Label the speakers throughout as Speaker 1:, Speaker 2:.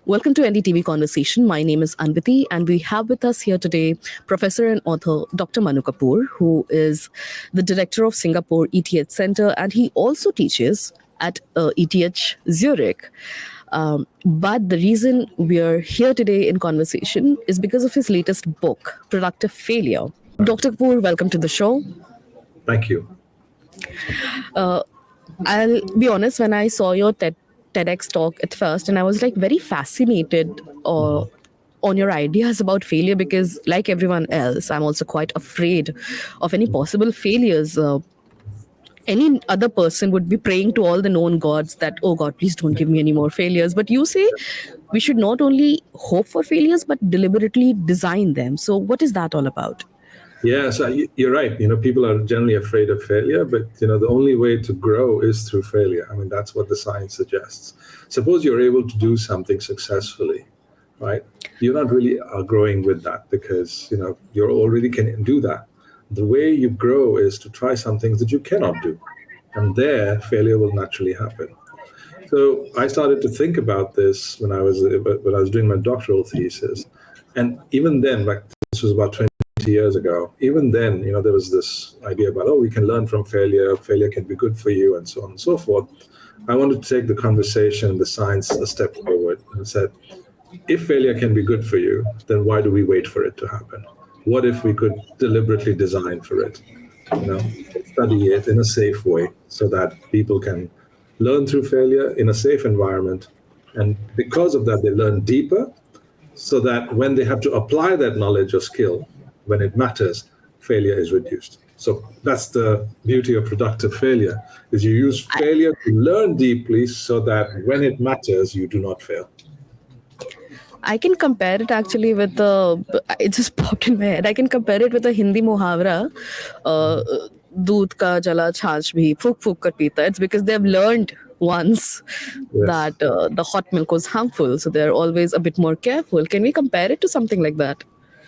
Speaker 1: Welcome to NDTV Conversation. My name is Anwiti, and we have with us here today Professor and author Dr. Manu Kapur, who is the director of Singapore ETH Center, and he also teaches at ETH Zurich. But the reason we are here today in conversation is because of his latest book, Productive Failure. Dr. Kapur, welcome to the show.
Speaker 2: Thank you.
Speaker 1: I'll be honest, when I saw your TEDx talk at first, and I was like very fascinated on your ideas about failure because, like everyone else, I'm also quite afraid of any possible failures. Any other person would be praying to all the known gods that, oh God, please don't give me any more failures. But you say we should not only hope for failures, but deliberately design them. So, what is that all about?
Speaker 2: Yeah, so you're right. People are generally afraid of failure, but the only way to grow is through failure. I mean, that's what the science suggests. Suppose you're able to do something successfully, right? You're not really growing with that because you already can do that. The way you grow is to try some things that you cannot do, and there failure will naturally happen. So I started to think about this when I was doing my doctoral thesis, and even then, like this was about 20 years ago, even then, there was this idea about, we can learn from failure can be good for you, and so on and so forth. I wanted to take the conversation, the science, a step forward and said, if failure can be good for you, then why do we wait for it to happen? What if we could deliberately design for it, study it in a safe way so that people can learn through failure in a safe environment, and because of that, they learn deeper, so that when they have to apply that knowledge or skill, when it matters, failure is reduced. So that's the beauty of productive failure, is you use failure to learn deeply so that when it matters, you do not fail.
Speaker 1: I can compare it actually with it just popped in my head. I can compare it with a Hindi muhavra, दूध का जला छाछ भी फूक फूक कर पीता. It's because they've learned once that the hot milk was harmful, so they're always a bit more careful. Can we compare it to something like that?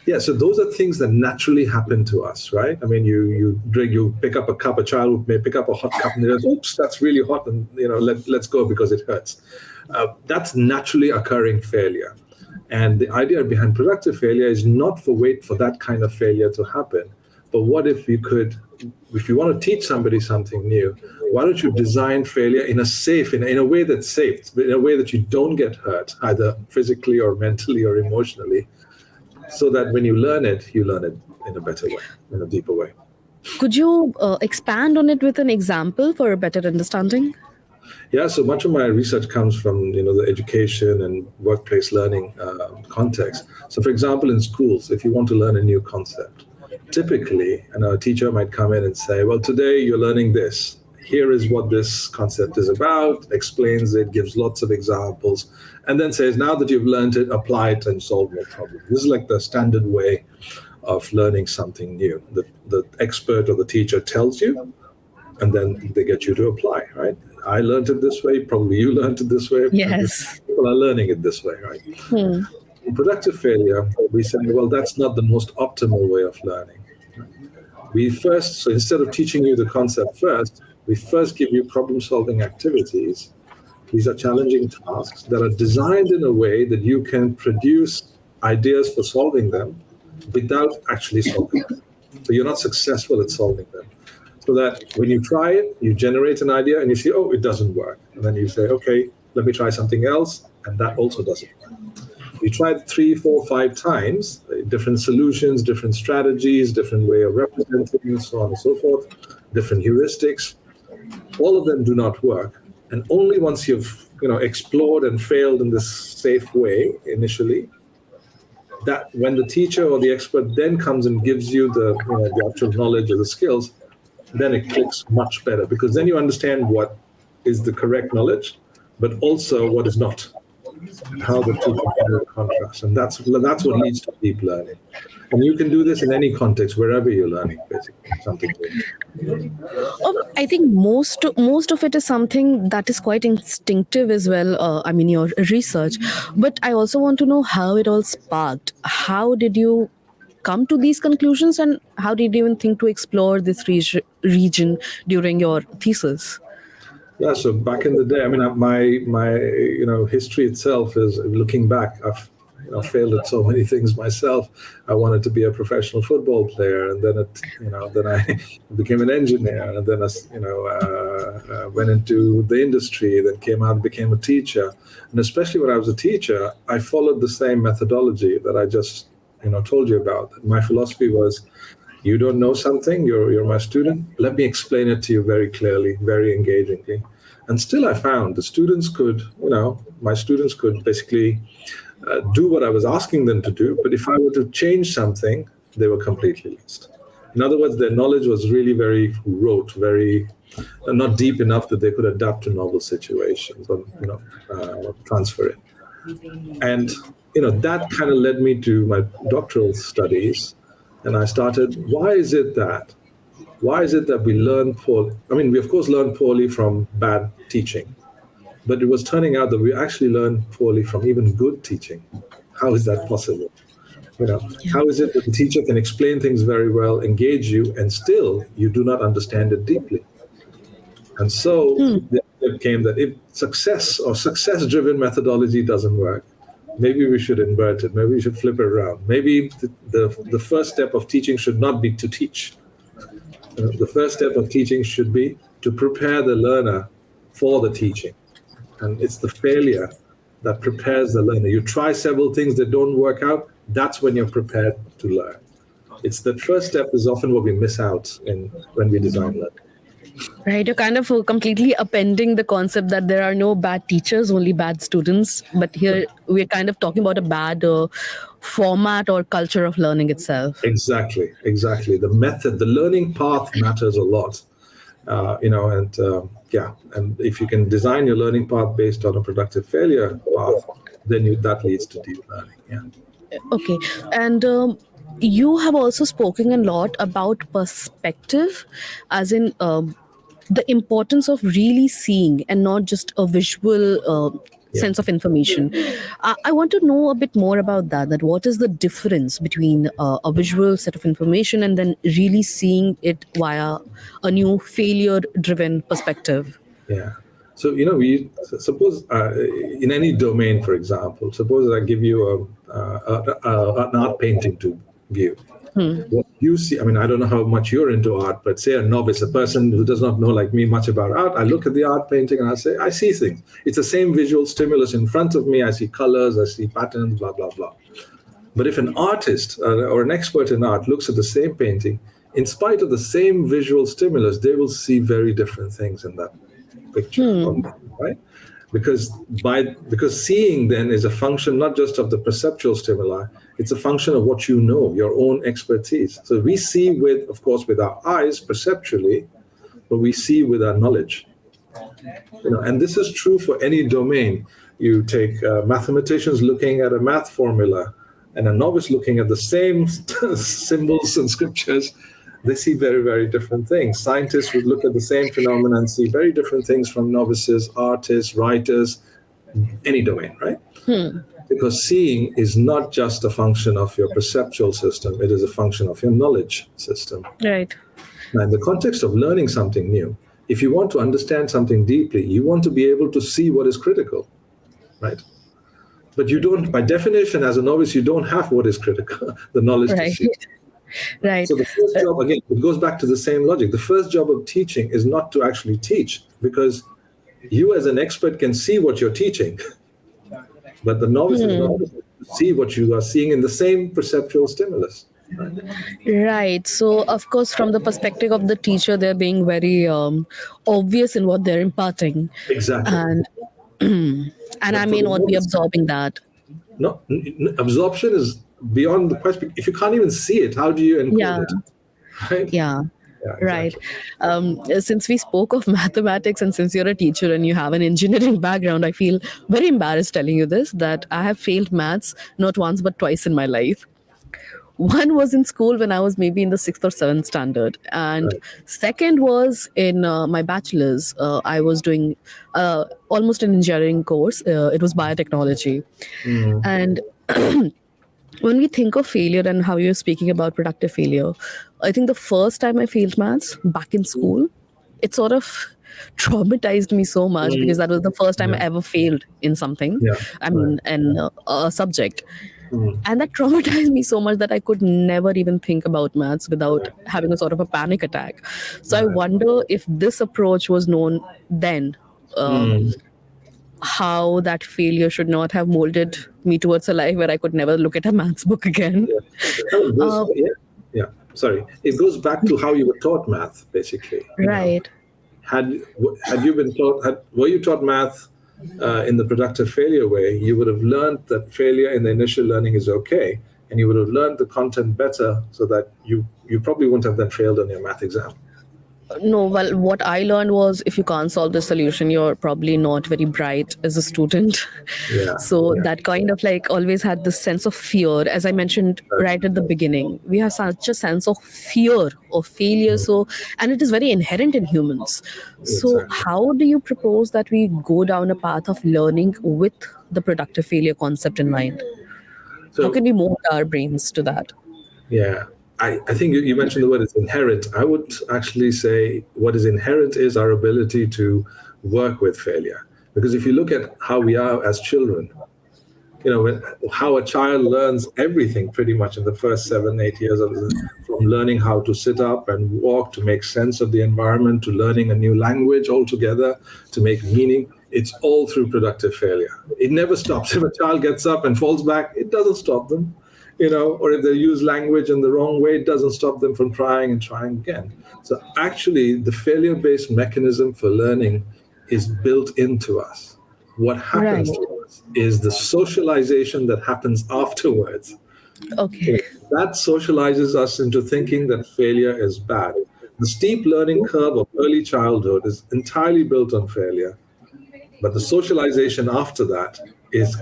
Speaker 2: Yeah, so those are things that naturally happen to us, right? I mean, you drink, you pick up a cup, a child may pick up a hot cup and goes, oops, that's really hot, and let's go because it hurts. That's naturally occurring failure. And the idea behind productive failure is not for wait for that kind of failure to happen, but what if you want to teach somebody something new, why don't you design failure in a way that's safe, in a way that you don't get hurt, either physically or mentally or emotionally, so that when you learn it in a better way, in a deeper way.
Speaker 1: Could you expand on it with an example for a better understanding?
Speaker 2: Yeah, so much of my research comes from the education and workplace learning context. So, for example, in schools, if you want to learn a new concept, typically, a teacher might come in and say, well, today you're learning this. Here is what this concept is about, explains it, gives lots of examples, and then says, now that you've learned it, apply it and solve your problem. This is like the standard way of learning something new. The expert or the teacher tells you, and then they get you to apply, right? I learned it this way, probably you learned it this way.
Speaker 1: Yes.
Speaker 2: People are learning it this way, right? In productive failure, we say, well, that's not the most optimal way of learning. So instead of teaching you the concept first, we first give you problem-solving activities. These are challenging tasks that are designed in a way that you can produce ideas for solving them without actually solving them. So you're not successful at solving them. So that when you try it, you generate an idea and you see, it doesn't work. And then you say, okay, let me try something else. And that also doesn't work. You try it 3, 4, 5 times, different solutions, different strategies, different way of representing, so on and so forth, different heuristics. All of them do not work. And only once you've explored and failed in this safe way initially, that when the teacher or the expert then comes and gives you the actual knowledge or the skills, then it clicks much better, because then you understand what is the correct knowledge, but also what is not, and how the two compare the contrast. And that's what leads to deep learning. And you can do this in any context, wherever you're learning, basically, something new.
Speaker 1: I think most of it is something that is quite instinctive as well. Your research. But I also want to know how it all sparked. How did you come to these conclusions, and how did you even think to explore this region during your thesis?
Speaker 2: Yeah, so back in the day, I mean, my history itself is looking back. I've failed at so many things myself. I wanted to be a professional football player, and then I became an engineer, and then went into the industry. Then came out and became a teacher, and especially when I was a teacher, I followed the same methodology that I just told you about. My philosophy was, you don't know something, you're my student, let me explain it to you very clearly, very engagingly. And still I found my students could basically do what I was asking them to do, but if I were to change something, they were completely lost. In other words, their knowledge was really very rote, very not deep enough that they could adapt to novel situations or transfer it. And that kind of led me to my doctoral studies, and I started, why is it that we learn poorly? I mean, we of course learn poorly from bad teaching, but it was turning out that we actually learn poorly from even good teaching. How is that possible? How is it that the teacher can explain things very well, engage you, and still you do not understand it deeply? And so it came that if success-driven methodology doesn't work, maybe we should invert it. Maybe we should flip it around. Maybe the first step of teaching should not be to teach. The first step of teaching should be to prepare the learner for the teaching. And it's the failure that prepares the learner. You try several things that don't work out, that's when you're prepared to learn. It's that first step is often what we miss out when we design learning.
Speaker 1: Right, you're kind of completely appending the concept that there are no bad teachers, only bad students. But here we're kind of talking about a bad format or culture of learning itself.
Speaker 2: Exactly. The method, the learning path matters a lot. And if you can design your learning path based on a productive failure path, then that leads to deep learning. Yeah.
Speaker 1: Okay, and you have also spoken a lot about perspective, as in the importance of really seeing and not just a visual sense of information. I want to know a bit more about that. That what is the difference between a visual set of information and then really seeing it via a new failure-driven perspective?
Speaker 2: Yeah. So, we suppose in any domain, for example, suppose I give you an art painting to view. What you see, I mean, I don't know how much you're into art, but say a novice, a person who does not know like me much about art, I look at the art painting and I say, I see things. It's the same visual stimulus in front of me. I see colors, I see patterns, blah, blah, blah. But if an artist or an expert in art looks at the same painting, in spite of the same visual stimulus, they will see very different things in that picture, right? Because seeing then is a function not just of the perceptual stimuli, it's a function of what you know, your own expertise. So we see of course, with our eyes perceptually, but we see with our knowledge. And this is true for any domain. You take mathematicians looking at a math formula and a novice looking at the same symbols and scriptures, they see very, very different things. Scientists would look at the same phenomena and see very different things from novices, artists, writers, any domain, right? Because seeing is not just a function of your perceptual system, it is a function of your knowledge system.
Speaker 1: Right.
Speaker 2: Now, in the context of learning something new, if you want to understand something deeply, you want to be able to see what is critical, right? But you don't, by definition, as a novice, you don't have what is critical, the knowledge to see.
Speaker 1: Right.
Speaker 2: So the first job, again, it goes back to the same logic. The first job of teaching is not to actually teach, because you as an expert can see what you're teaching, but the novice is not able to see what you are seeing in the same perceptual stimulus.
Speaker 1: Right. So, of course, from the perspective of the teacher, they're being very obvious in what they're imparting.
Speaker 2: Exactly.
Speaker 1: And I may not be absorbing that.
Speaker 2: No, absorption is beyond the question. If you can't even see it, how do you encode it? Right?
Speaker 1: Yeah.
Speaker 2: Right.
Speaker 1: Since we spoke of mathematics and since you're a teacher and you have an engineering background, I feel very embarrassed telling you this, that I have failed maths not once but twice in my life. One was in school when I was maybe in the 6th or 7th standard. And second was in my bachelor's. I was doing almost an engineering course. It was biotechnology. And when we think of failure and how you're speaking about productive failure, I think the first time I failed maths back in school, it sort of traumatized me so much because that was the first time I
Speaker 2: Yeah.
Speaker 1: ever failed in something.
Speaker 2: Yeah.
Speaker 1: I
Speaker 2: Right.
Speaker 1: mean, in a subject.
Speaker 2: Mm.
Speaker 1: And that traumatized me so much that I could never even think about maths without having a sort of a panic attack. So I
Speaker 2: Right.
Speaker 1: wonder if this approach was known then,
Speaker 2: Mm.
Speaker 1: how that failure should not have molded me towards a life where I could never look at a maths book again.
Speaker 2: Yeah. Oh, it goes,
Speaker 1: Uh,
Speaker 2: yeah. Yeah. Sorry. It goes back to how you were taught math, basically.
Speaker 1: right.
Speaker 2: Had you been taught, were you taught math in the productive failure way, you would have learned that failure in the initial learning is okay, and you would have learned the content better, so that you probably wouldn't have then failed on your math exam.
Speaker 1: No, well, what I learned was if you can't solve the solution, you're probably not very bright as a student.
Speaker 2: Yeah.
Speaker 1: So
Speaker 2: Yeah.
Speaker 1: that kind of like always had this sense of fear. As I mentioned right at the beginning, we have such a sense of fear of failure. So, and it is very inherent in humans. So,
Speaker 2: Exactly.
Speaker 1: how do you propose that we go down a path of learning with the productive failure concept in mind? How
Speaker 2: So
Speaker 1: can we mold our brains to that?
Speaker 2: yeah, I think you mentioned the word is inherent. I would actually say what is inherent is our ability to work with failure. Because if you look at how we are as children, how a child learns everything pretty much in the first 7 8 years from learning how to sit up and walk, to make sense of the environment, to learning a new language altogether, to make meaning. It's all through productive failure. It never stops. If a child gets up and falls back, it doesn't stop them. Or if they use language in the wrong way, it doesn't stop them from trying and trying again. So actually, the failure-based mechanism for learning is built into us. What
Speaker 1: Right.
Speaker 2: happens to us is the socialization that happens afterwards.
Speaker 1: Okay.
Speaker 2: That socializes us into thinking that failure is bad. The steep learning curve of early childhood is entirely built on failure, but the socialization after that is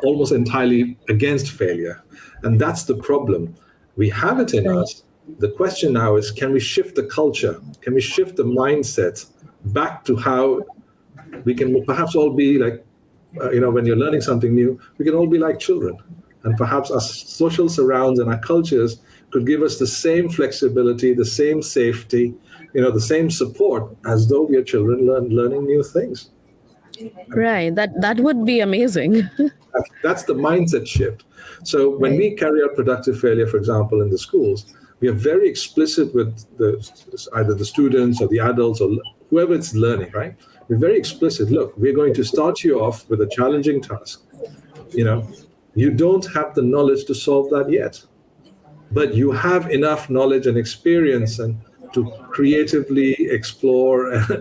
Speaker 2: almost entirely against failure. And that's the problem. We have it in
Speaker 1: Right.
Speaker 2: us. The question now is, can we shift the culture? Can we shift the mindset back to how we can perhaps all be like, when you're learning something new, we can all be like children. And perhaps our social surrounds and our cultures could give us the same flexibility, the same safety, the same support as though we are children learning new things.
Speaker 1: Right. That would be amazing.
Speaker 2: That's the mindset shift. So when
Speaker 1: Right.
Speaker 2: we carry out productive failure, for example, in the schools, we are very explicit with either the students or the adults or whoever it's learning, right? We're very explicit. Look, we're going to start you off with a challenging task. You know, you don't have the knowledge to solve that yet, but you have enough knowledge and experience and to creatively explore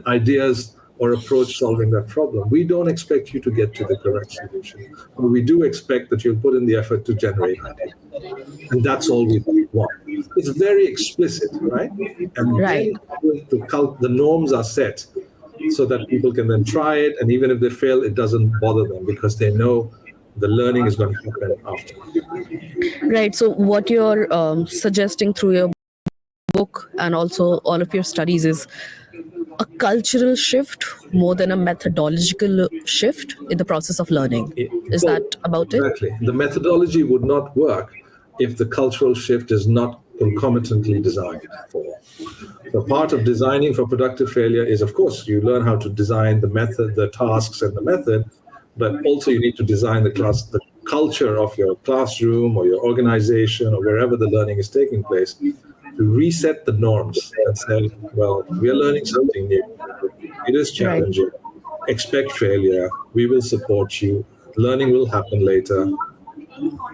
Speaker 2: ideas or approach solving that problem. We don't expect you to get to the correct solution, but we do expect that you'll put in the effort to generate ideas. And that's all we want. It's very explicit, right? And
Speaker 1: Right.
Speaker 2: then the norms are set so that people can then try it. And even if they fail, it doesn't bother them because they know the learning is going to happen after.
Speaker 1: Right. So, what you're suggesting through your book and also all of your studies is a cultural shift more than a methodological shift in the process of learning. Is that
Speaker 2: Well,
Speaker 1: about it?
Speaker 2: exactly. The methodology would not work if the cultural shift is not concomitantly designed for. So part of designing for productive failure is, of course, you learn how to design the method, the tasks, and the method, but also you need to design the culture of your classroom or your organization or wherever the learning is taking place to reset the norms and say, well, we are learning something new. It is
Speaker 1: Right.
Speaker 2: challenging. Expect failure. We will support you. Learning will happen later.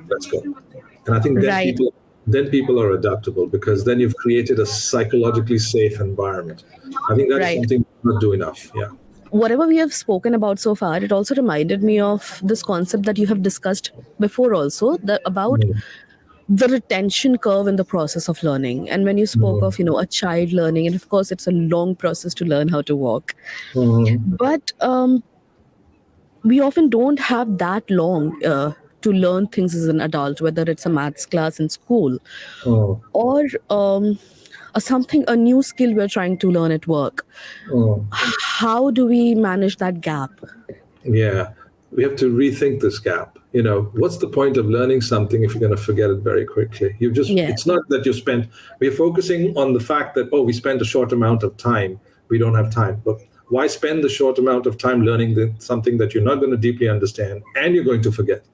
Speaker 2: Let's go. And I think
Speaker 1: Right.
Speaker 2: then people are adaptable because then you've created a psychologically safe environment. I think that is
Speaker 1: Right.
Speaker 2: something we not do enough. Yeah.
Speaker 1: Whatever we have spoken about so far, it also reminded me of this concept that you have discussed before also, about
Speaker 2: Mm,
Speaker 1: the retention curve in the process of learning. And when you spoke
Speaker 2: mm,
Speaker 1: of, a child learning, and of course, it's a long process to learn how to walk.
Speaker 2: mm,
Speaker 1: But we often don't have that long to learn things as an adult, whether it's a maths class in school
Speaker 2: mm,
Speaker 1: or a new skill we're trying to learn at work.
Speaker 2: mm.
Speaker 1: How do we manage that gap?
Speaker 2: Yeah. We have to rethink this gap. What's the point of learning something if you're going to forget it very quickly?
Speaker 1: Yeah.
Speaker 2: It's not that we're focusing on the fact that, oh, we spent a short amount of time, we don't have time. But why spend the short amount of time learning something that you're not going to deeply understand and you're going to forget?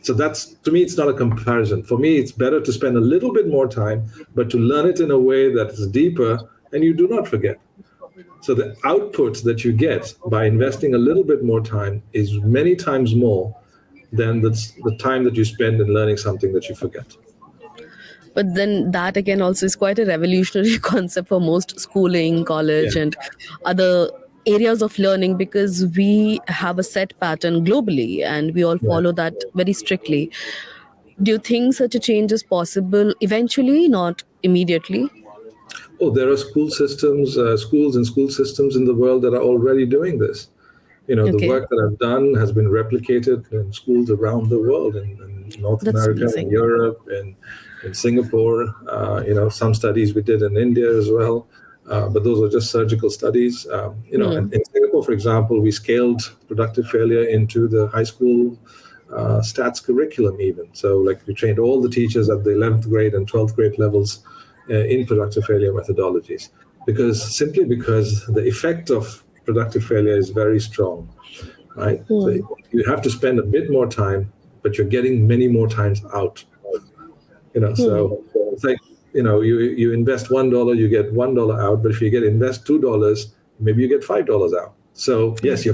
Speaker 2: So that's, to me, it's not a comparison. For me, it's better to spend a little bit more time, but to learn it in a way that is deeper and you do not forget. So the output that you get by investing a little bit more time is many times more than the time that you spend in learning something that you forget.
Speaker 1: But then that again also is quite a revolutionary concept for most schooling, college,
Speaker 2: Yeah.
Speaker 1: and other areas of learning, because we have a set pattern globally and we all
Speaker 2: Yeah.
Speaker 1: follow that very strictly. Do you think such a change is possible eventually, not immediately?
Speaker 2: Oh, there are schools and school systems in the world that are already doing this. The
Speaker 1: Okay,
Speaker 2: work that I've done has been replicated in schools around the world, in North
Speaker 1: that's
Speaker 2: America, in
Speaker 1: amazing.
Speaker 2: Europe, in Singapore. Some studies we did in India as well, but those are just surgical studies. And in Singapore, for example, we scaled productive failure into the high school stats curriculum even. So like we trained all the teachers at the 11th grade and 12th grade levels in productive failure methodologies, simply because the effect of productive failure is very strong, right? So you have to spend a bit more time, but you're getting many more times out. So it's like, you invest $1, you get $1 out, but if you invest $2, maybe you get $5 out. So yes, you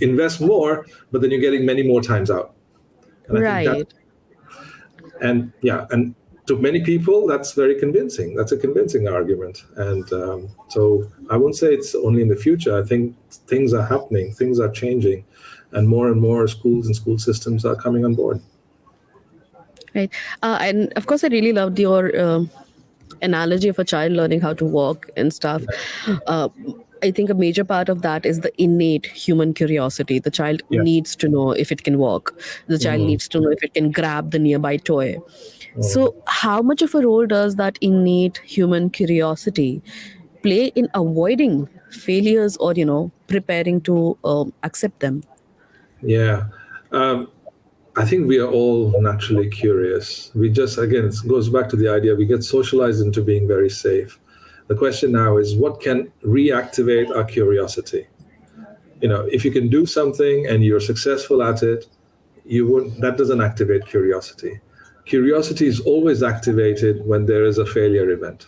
Speaker 2: invest more, but then you're getting many more times out. And I think
Speaker 1: Right.
Speaker 2: and to many people, that's very convincing. That's a convincing argument. And so I won't say it's only in the future. I think things are happening, things are changing, and more schools and school systems are coming on board.
Speaker 1: Right. And of course, I really loved your analogy of a child learning how to walk and stuff. Uh, I think a major part of that is the innate human curiosity. The child
Speaker 2: Yeah.
Speaker 1: needs to know if it can walk, the child
Speaker 2: Mhm.
Speaker 1: needs to know if it can grab the nearby toy.
Speaker 2: Mhm.
Speaker 1: So, how much of a role does that innate human curiosity play in avoiding failures or, preparing to accept them?
Speaker 2: Yeah. Um, I think we are all naturally curious. We just, again, it goes back to the idea we get socialized into being very safe. The question now is what can reactivate our curiosity? If you can do something and you're successful at it, that doesn't activate curiosity. Curiosity is always activated when there is a failure event,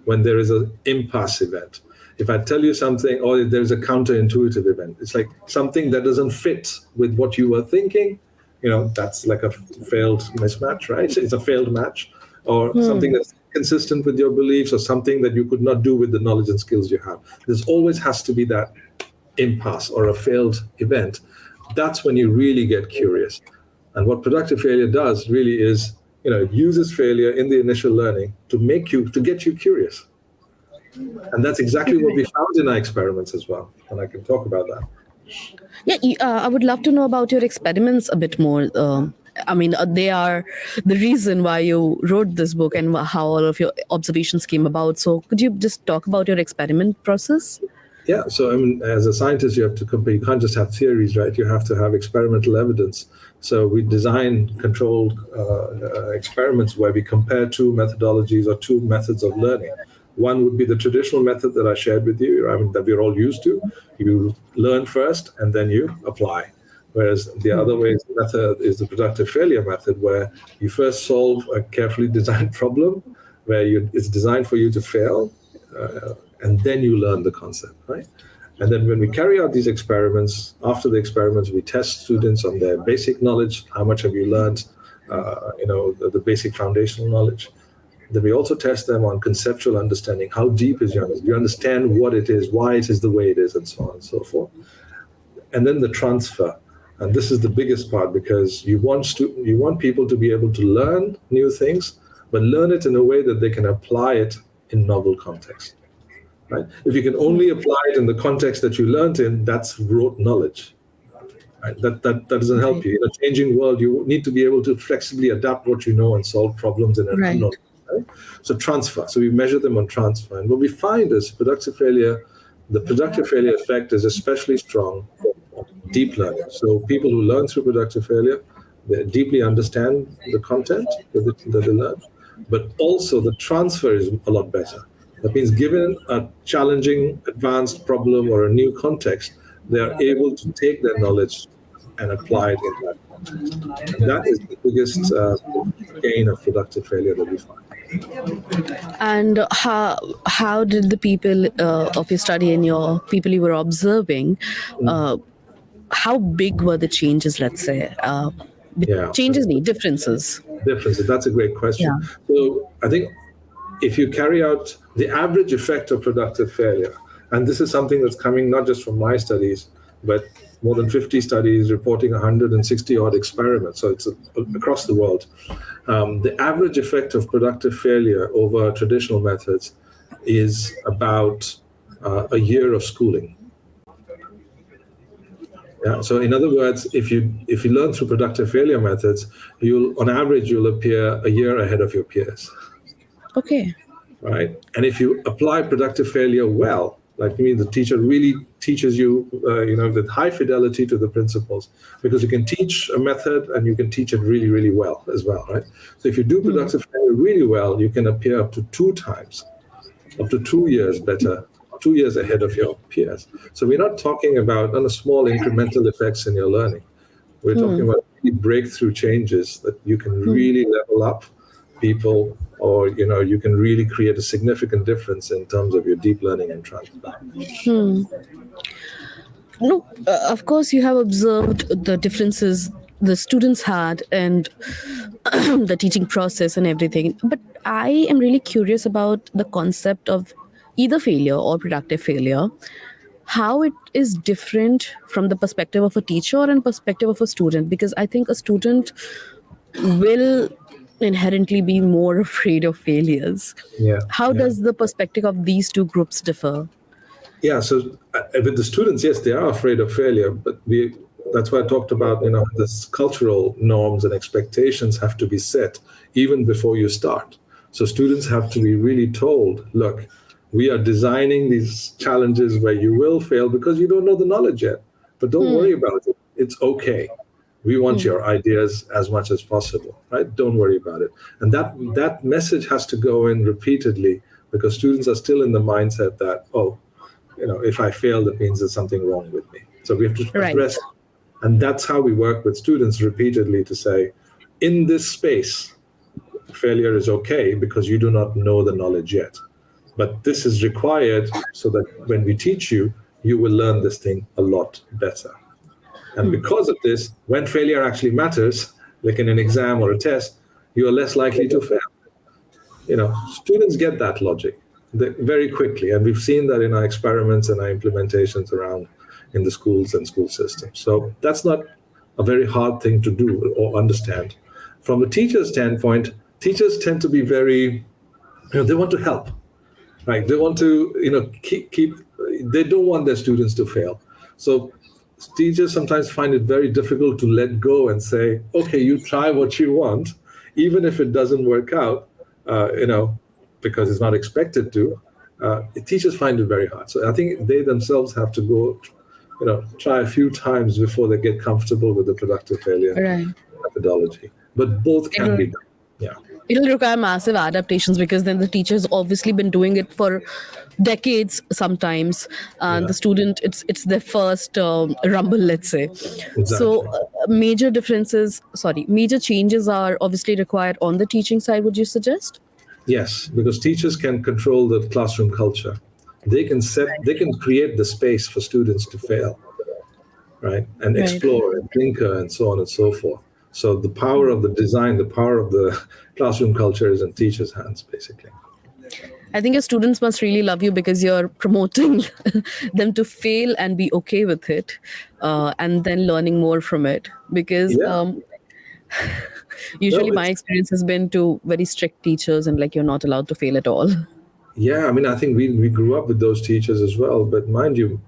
Speaker 2: when there is an impasse event. If I tell you something, or if there's a counterintuitive event, it's like something that doesn't fit with what you were thinking, that's like a failed mismatch, right? It's a failed match, or something that's consistent with your beliefs, or something that you could not do with the knowledge and skills you have. There's always has to be that impasse or a failed event. That's when you really get curious. And what productive failure does really is, it uses failure in the initial learning to get you curious. And that's exactly what we found in our experiments as well. And I can talk about that.
Speaker 1: Yeah, I would love to know about your experiments a bit more. I mean, they are the reason why you wrote this book and how all of your observations came about. So, could you just talk about your experiment process?
Speaker 2: Yeah. So, I mean, as a scientist, you have to compare. You can't just have theories, right? You have to have experimental evidence. So, we design controlled experiments where we compare two methodologies or two methods of learning. One would be the traditional method that I shared with you, I mean, that we're all used to. You learn first and then you apply. Whereas the other method is the productive failure method, where you first solve a carefully designed problem, where it's designed for you to fail, and then you learn the concept, right? And then when we carry out these experiments, after the experiments, we test students on their basic knowledge. How much have you learned? The basic foundational knowledge. Then we also test them on conceptual understanding. How deep is your understanding? You understand what it is, why it is the way it is, and so on and so forth. And then the transfer. And this is the biggest part, because you want people to be able to learn new things, but learn it in a way that they can apply it in novel contexts. Right? If you can only apply it in the context that you learned in, that's rote knowledge. Right? That doesn't help you. In a changing world, you need to be able to flexibly adapt what you know and solve problems in an unknown.
Speaker 1: Right.
Speaker 2: Right? So transfer. So we measure them on transfer. And what we find is the productive failure effect is especially strong on deep learning. So people who learn through productive failure, they deeply understand the content that they learn, but also the transfer is a lot better. That means given a challenging, advanced problem or a new context, they are able to take their knowledge and apply it in that context. And that is the biggest gain of productive failure that we find.
Speaker 1: And how did the people of your study and your people you were observing, uh, how big were the changes? Let's say
Speaker 2: Yeah,
Speaker 1: differences.
Speaker 2: differences. That's a great
Speaker 1: Yeah.
Speaker 2: question. So I think if you carry out the average effect of productive failure, and this is something that's coming not just from my studies, but more than 50 studies reporting 160 odd experiments, so it's across the world. The average effect of productive failure over traditional methods is about a year of schooling. Yeah. So in other words, if you learn through productive failure methods, on average you'll appear a year ahead of your peers.
Speaker 1: Okay.
Speaker 2: Right? And if you apply productive failure well, like me, the teacher really teaches you, with high fidelity to the principles, because you can teach a method and you can teach it really, really well as well, right? So if you do productive failure really well, you can appear up to 2 times, up to 2 years better, 2 years ahead of your peers. So we're not talking about on a small incremental effects in your learning. We're talking about breakthrough changes that you can really level up people, or you can really create a significant difference in terms of your deep learning and transfer.
Speaker 1: No, of course, you have observed the differences the students had and the teaching process and everything. But I am really curious about the concept of either failure or productive failure, how it is different from the perspective of a teacher and perspective of a student. Because I think a student will inherently be more afraid of failures.
Speaker 2: Yeah.
Speaker 1: How does the perspective of these two groups differ?
Speaker 2: Yeah, so with the students, yes, they are afraid of failure, but that's why I talked about, this cultural norms and expectations have to be set even before you start. So students have to be really told, look, we are designing these challenges where you will fail because you don't know the knowledge yet, but don't worry about it. It's okay. We want your ideas as much as possible, right? Don't worry about it. And that message has to go in repeatedly, because students are still in the mindset that, if I fail, that means there's something wrong with me. So we have to address, and that's how we work with students repeatedly to say, in this space, failure is okay because you do not know the knowledge yet. But this is required so that when we teach you, you will learn this thing a lot better. And because of this, when failure actually matters, like in an exam or a test, you are less likely to fail. Students get that logic very quickly. And we've seen that in our experiments and our implementations around in the schools and school systems. So that's not a very hard thing to do or understand. From a teacher's standpoint, teachers tend to be very, they want to help, right? They want to, keep, they don't want their students to fail. So teachers sometimes find it very difficult to let go and say, okay, you try what you want, even if it doesn't work out, because it's not expected to. Teachers find it very hard. So I think they themselves have to go, try a few times before they get comfortable with the productive failure methodology. But both can be done. Yeah.
Speaker 1: It'll require massive adaptations, because then the teacher's obviously been doing it for decades sometimes, and the student, it's their first rumble, let's say.
Speaker 2: Exactly.
Speaker 1: So major changes are obviously required on the teaching side, would you suggest?
Speaker 2: Yes, because teachers can control the classroom culture. They can create the space for students to fail, right? And explore and tinker and so on and so forth. So the power of the design, the power of the classroom culture is in teachers' hands, basically.
Speaker 1: I think your students must really love you, because you're promoting them to fail and be okay with it, and then learning more from it. Because usually my experience has been to very strict teachers, and like, you're not allowed to fail at all.
Speaker 2: Yeah, I mean, I think we grew up with those teachers as well. But mind you,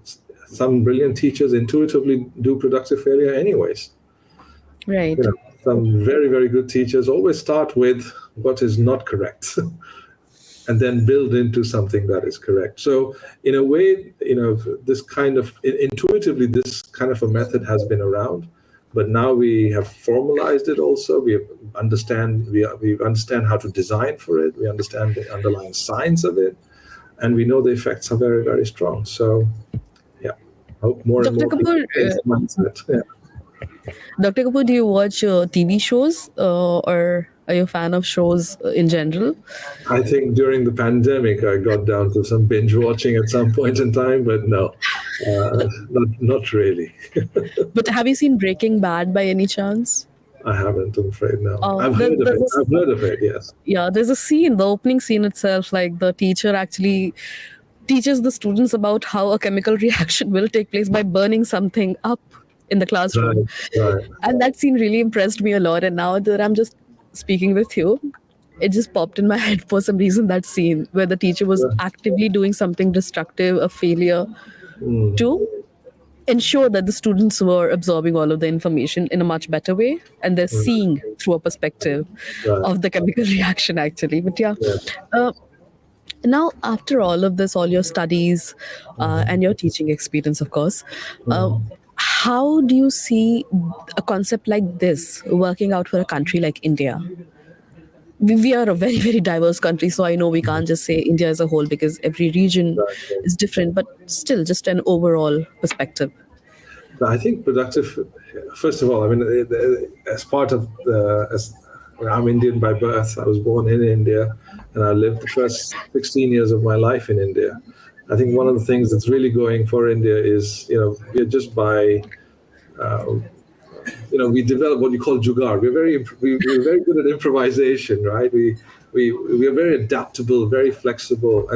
Speaker 2: some brilliant teachers intuitively do productive failure anyways.
Speaker 1: Right.
Speaker 2: Some very, very good teachers always start with what is not correct and then build into something that is correct. So in a way, this kind of intuitively, this kind of a method has been around, but now we have formalized it also. We understand how to design for it. We understand the underlying science of it. and we know the effects are very, very strong. So, yeah, hope more and
Speaker 1: Dr.
Speaker 2: more people
Speaker 1: Kapoor,
Speaker 2: change the mindset. Yeah.
Speaker 1: Dr. Kapoor, do you watch TV shows or are you a fan of shows in general?
Speaker 2: I think during the pandemic, I got down to some binge watching at some point in time, but no, not really.
Speaker 1: But have you seen Breaking Bad by any chance?
Speaker 2: I haven't, I'm afraid, no. I've
Speaker 1: There's,
Speaker 2: heard of
Speaker 1: there's
Speaker 2: it.
Speaker 1: a,
Speaker 2: I've heard of it, yes.
Speaker 1: yeah, there's a scene, the opening scene itself, like the teacher actually teaches the students about how a chemical reaction will take place by burning something up in the classroom.
Speaker 2: Right, right.
Speaker 1: And that scene really impressed me a lot. And now that I'm just speaking with you, it just popped in my head for some reason, that scene where the teacher was
Speaker 2: Yeah.
Speaker 1: actively doing something destructive, a failure, to ensure that the students were absorbing all of the information in a much better way and they're seeing through a perspective
Speaker 2: Right.
Speaker 1: of the chemical reaction actually. But yeah,
Speaker 2: Yeah.
Speaker 1: uh, now after all of this, all your studies and your teaching experience, of course, how do you see a concept like this working out for a country like India? We are a very, very diverse country, so I know we can't just say India as a whole because every region
Speaker 2: Exactly.
Speaker 1: is different, but still just an overall perspective.
Speaker 2: I think productive, first of all, I mean, as part of I'm Indian by birth. I was born in India and I lived the first 16 years of my life in India. I think one of the things that's really going for India is, we're just by, we develop what you call jugaad. We're very good at improvisation, right? We are very adaptable, very flexible,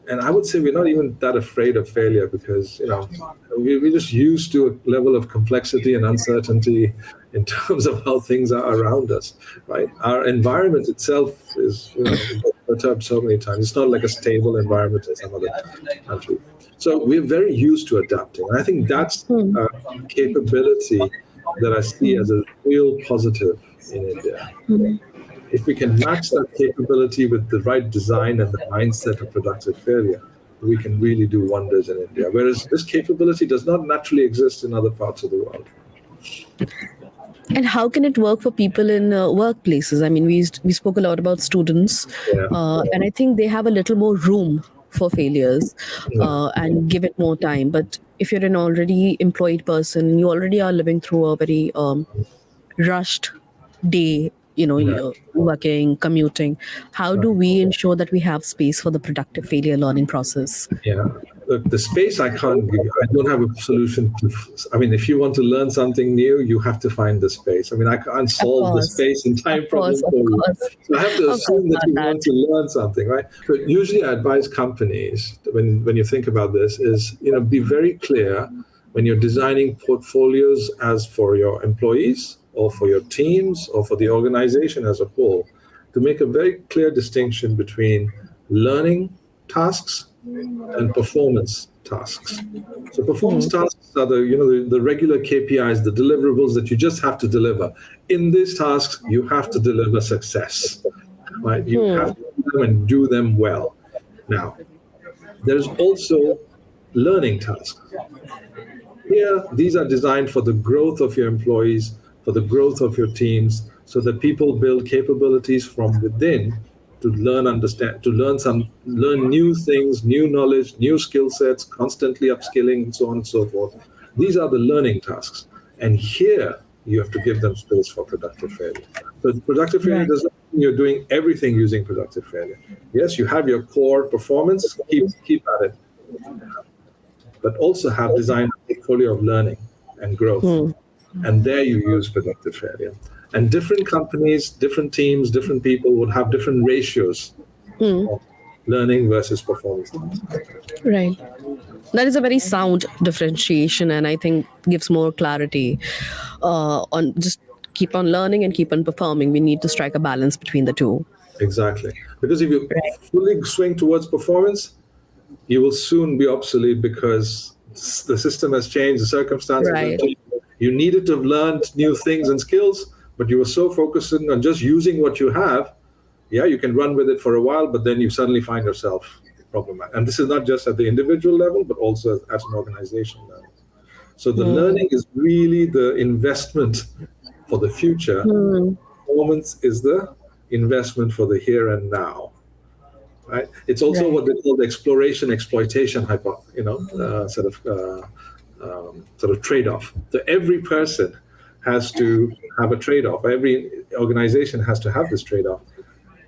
Speaker 2: and I would say we're not even that afraid of failure because we're just used to a level of complexity and uncertainty in terms of how things are around us, right? Our environment itself is perturbed so many times. It's not like a stable environment in some other country. So we're very used to adapting. And I think that's a capability that I see as a real positive in India. If we can match that capability with the right design and the mindset of productive failure, we can really do wonders in India. Whereas this capability does not naturally exist in other parts of the world.
Speaker 1: And how can it work for people in workplaces? I mean, we spoke a lot about students,
Speaker 2: Yeah.
Speaker 1: and I think they have a little more room for failures
Speaker 2: Yeah.
Speaker 1: and give it more time. But if you're an already employed person, you already are living through a very rushed day,
Speaker 2: Yeah.
Speaker 1: you're working, commuting. How do we ensure that we have space for the productive failure learning process?
Speaker 2: Yeah. Look, the space I can't give you. I don't have a solution to. I mean, if you want to learn something new, you have to find the space. I mean, I can't solve the
Speaker 1: course.
Speaker 2: space and time problem
Speaker 1: Of
Speaker 2: for you.
Speaker 1: course.
Speaker 2: So I have to
Speaker 1: Of
Speaker 2: assume
Speaker 1: course
Speaker 2: that you
Speaker 1: not
Speaker 2: want
Speaker 1: that.
Speaker 2: to learn something, right? But usually, I advise companies when you think about this is be very clear when you're designing portfolios as for your employees or for your teams or for the organization as a whole, to make a very clear distinction between learning tasks and performance tasks. So performance tasks are the regular KPIs, the deliverables that you just have to deliver. In these tasks, you have to deliver success, right? You have to do them and do them well. Now, there's also learning tasks. Here, these are designed for the growth of your employees, for the growth of your teams, so that people build capabilities from within to learn new things, new knowledge, new skill sets, constantly upskilling, and so on and so forth. These are the learning tasks. And here you have to give them space for productive failure. So productive failure
Speaker 1: Right.
Speaker 2: doesn't mean you're doing everything using productive failure. Yes, you have your core performance, keep at it. But also have designed a portfolio of learning and growth. And there you use productive failure. And different companies, different teams, different people would have different ratios of learning versus performance tasks.
Speaker 1: Right. That is a very sound differentiation, and I think gives more clarity on just keep on learning and keep on performing. We need to strike a balance between the two.
Speaker 2: Exactly. Because if you
Speaker 1: Right.
Speaker 2: fully swing towards performance, you will soon be obsolete because the system has changed, the circumstances have
Speaker 1: Right.
Speaker 2: changed. You needed to have learned new things and skills, but you were so focused on just using what you have. Yeah, you can run with it for a while, but then you suddenly find yourself problematic. And this is not just at the individual level, but also as an organization level. So the learning is really the investment for the future. Performance is the investment for the here and now. right? It's also
Speaker 1: Right.
Speaker 2: what they call the exploration exploitation sort of trade-off. So every person has to have a trade-off. Every organization has to have this trade-off.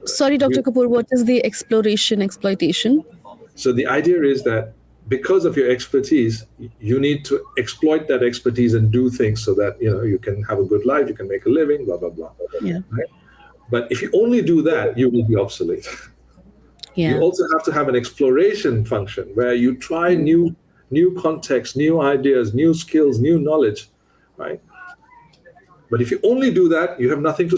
Speaker 1: Sorry, Dr.
Speaker 2: You,
Speaker 1: Kapoor, what is the exploration exploitation?
Speaker 2: so the idea is that because of your expertise, you need to exploit that expertise and do things so that you can have a good life, you can make a living, blah blah blah.
Speaker 1: Yeah.
Speaker 2: Right? But if you only do that, you will be obsolete. You
Speaker 1: Yeah.
Speaker 2: also have to have an exploration function where you try new contexts, new ideas, new skills, new knowledge, right? But if you only do that, you have nothing to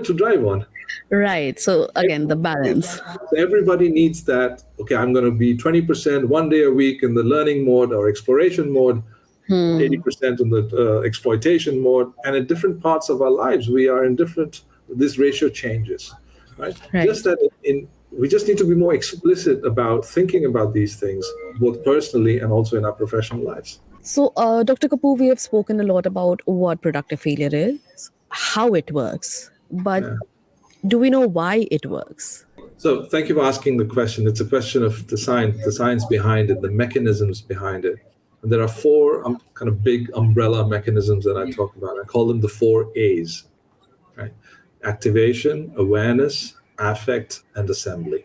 Speaker 2: to drive on.
Speaker 1: Right. So again, the balance.
Speaker 2: So everybody needs that. Okay, I'm going to be 20% 1 day a week in the learning mode or exploration mode, 80% in the exploitation mode, and in different parts of our lives, we are in different. This ratio changes, right?
Speaker 1: Right.
Speaker 2: Just that we just need to be more explicit about thinking about these things, both personally and also in our professional lives.
Speaker 1: So, Dr. Kapoor, we have spoken a lot about what productive failure is, how it works, but
Speaker 2: Yeah.
Speaker 1: do we know why it works?
Speaker 2: So thank you for asking the question. It's a question of the science behind it, the mechanisms behind it. And there are four kind of big umbrella mechanisms that I talk about. I call them the four A's, right? Activation, awareness, affect, and assembly.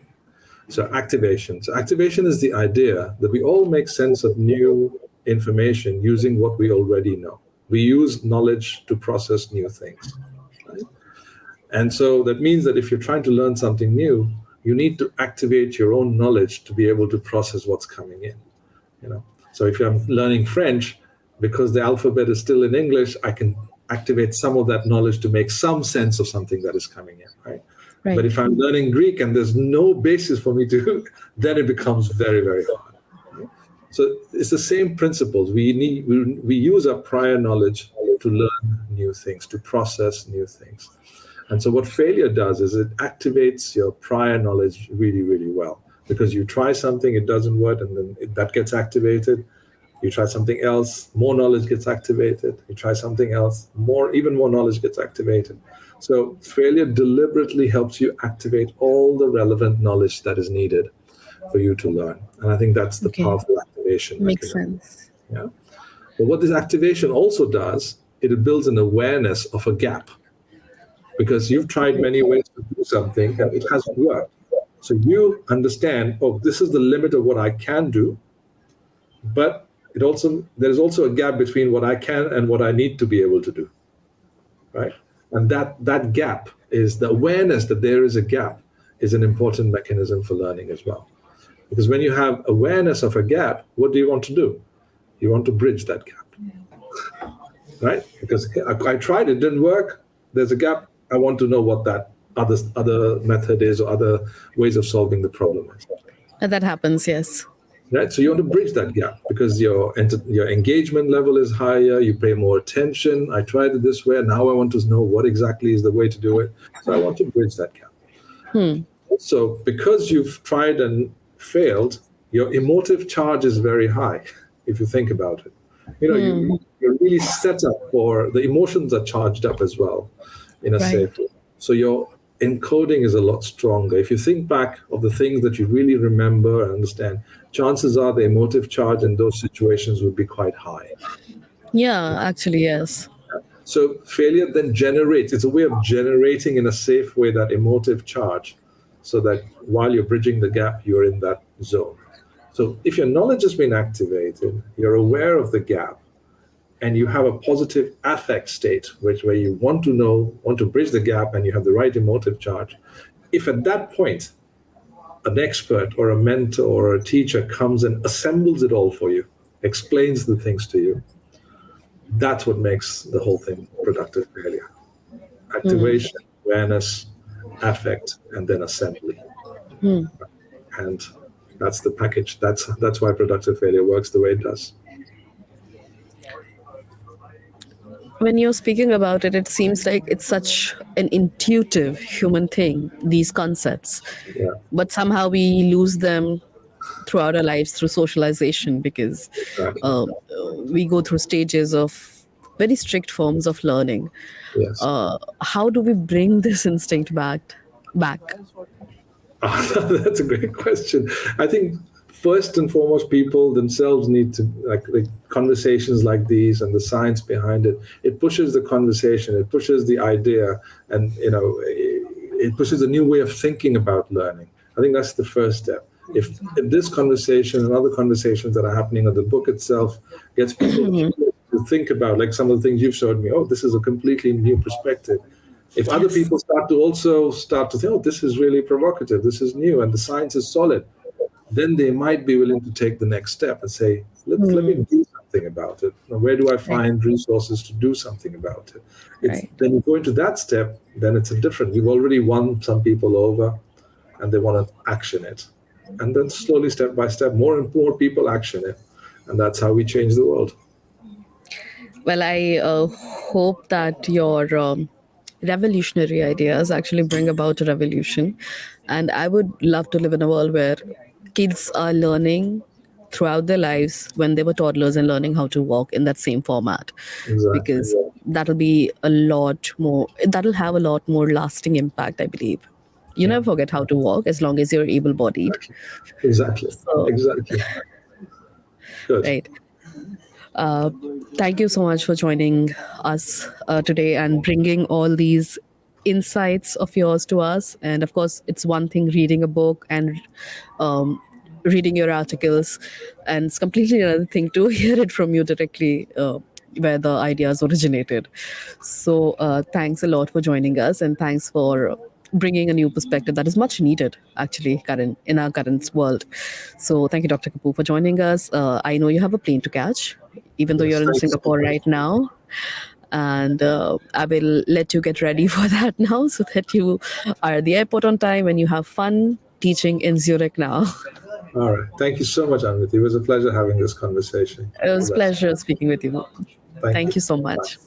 Speaker 2: So activation. So activation is the idea that we all make sense of new information using what we already know. We use knowledge to process new things. Right? And so that means that if you're trying to learn something new, you need to activate your own knowledge to be able to process what's coming in. So if I'm learning French, because the alphabet is still in English, I can activate some of that knowledge to make some sense of something that is coming in, right? But
Speaker 1: Right.
Speaker 2: if I'm learning Greek and there's no basis for me to, then it becomes very, very hard. So it's the same principles. We use our prior knowledge to learn new things, to process new things. And so what failure does is it activates your prior knowledge really, really well. Because you try something, it doesn't work, and then that gets activated. You try something else, more knowledge gets activated. You try something else, even more knowledge gets activated. So failure deliberately helps you activate all the relevant knowledge that is needed for you to learn. And I think that's the
Speaker 1: Okay.
Speaker 2: powerful activation
Speaker 1: Makes
Speaker 2: mechanism.
Speaker 1: sense.
Speaker 2: Yeah. But what this activation also does, it builds an awareness of a gap. Because you've tried many ways to do something and it hasn't worked. So you understand, oh, this is the limit of what I can do, but there's also a gap between what I can and what I need to be able to do, right? And that gap is the awareness that there is a gap is an important mechanism for learning as well. Because when you have awareness of a gap, what do you want to do? You want to bridge that gap, right? Because I tried, it didn't work. There's a gap. I want to know what that other method is or other ways of solving the problem is.
Speaker 1: That happens, yes.
Speaker 2: Right? So you want to bridge that gap because your engagement level is higher, you pay more attention. I tried it this way, now I want to know what exactly is the way to do it. So I want to bridge that gap. So because you've tried and failed, your emotive charge is very high, if you think about it. You're really set up for the emotions are charged up as well in a
Speaker 1: Right.
Speaker 2: safe way. So your encoding is a lot stronger. If you think back of the things that you really remember and understand, chances are the emotive charge in those situations would be quite high.
Speaker 1: Yeah, actually, yes.
Speaker 2: So failure then generates, it's a way of generating in a safe way that emotive charge so that while you're bridging the gap, you're in that zone. So if your knowledge has been activated, you're aware of the gap, and you have a positive affect state, where you want to bridge the gap and you have the right emotive charge. If at that point, an expert or a mentor or a teacher comes and assembles it all for you, explains the things to you, that's what makes the whole thing productive failure. Activation, awareness, affect, and then assembly. And that's the package. That's why productive failure works the way it does.
Speaker 1: When you're speaking about it, it seems like it's such an intuitive human thing, these concepts.
Speaker 2: Yeah,
Speaker 1: But somehow we lose them throughout our lives through socialization because
Speaker 2: exactly.
Speaker 1: uh, we go through stages of very strict forms of learning.
Speaker 2: Yes.
Speaker 1: How do we bring this instinct back?
Speaker 2: That's a great question. I think first and foremost, people themselves need to like conversations like these and the science behind it. It pushes the conversation. It pushes the idea, and it pushes a new way of thinking about learning. I think that's the first step. If this conversation and other conversations that are happening, or the book itself, gets people to think about, like some of the things you've showed me, oh, this is a completely new perspective. If other people start to think, oh, this is really provocative, this is new, and the science is solid, then they might be willing to take the next step and say, let me do something about it. Now, where do I find resources to do something about it? Then you go into that step, then it's a different. You've already won some people over, and they want to action it. And then slowly, step by step, more and more people action it. And that's how we change the world.
Speaker 1: Well, I hope that your revolutionary ideas actually bring about a revolution. And I would love to live in a world where kids are learning throughout their lives when they were toddlers and learning how to walk in that same format.
Speaker 2: Exactly.
Speaker 1: Because that'll be a lot more, that'll have a lot more lasting impact, I believe. You never forget how to walk as long as you're able bodied.
Speaker 2: Exactly.
Speaker 1: So,
Speaker 2: Exactly. Good.
Speaker 1: right. Thank you so much for joining us today and bringing all these insights of yours to us. And of course, it's one thing reading a book and um, reading your articles, and it's completely another thing to hear it from you directly. Where the ideas originated. So, thanks a lot for joining us, and thanks for bringing a new perspective that is much needed, actually, current in our current world. So, thank you, Dr. Kapur, for joining us. I know you have a plane to catch, even though
Speaker 2: Yes,
Speaker 1: you're in
Speaker 2: thanks.
Speaker 1: Singapore right now. And I will let you get ready for that now, so that you are at the airport on time and you have fun teaching in Zurich now.
Speaker 2: All right. Thank you so much, Anwiti. It was a pleasure having this conversation.
Speaker 1: It
Speaker 2: All
Speaker 1: was
Speaker 2: the
Speaker 1: a
Speaker 2: best.
Speaker 1: pleasure speaking with you.
Speaker 2: Thank
Speaker 1: Thank
Speaker 2: you.
Speaker 1: you so
Speaker 2: Bye.
Speaker 1: much.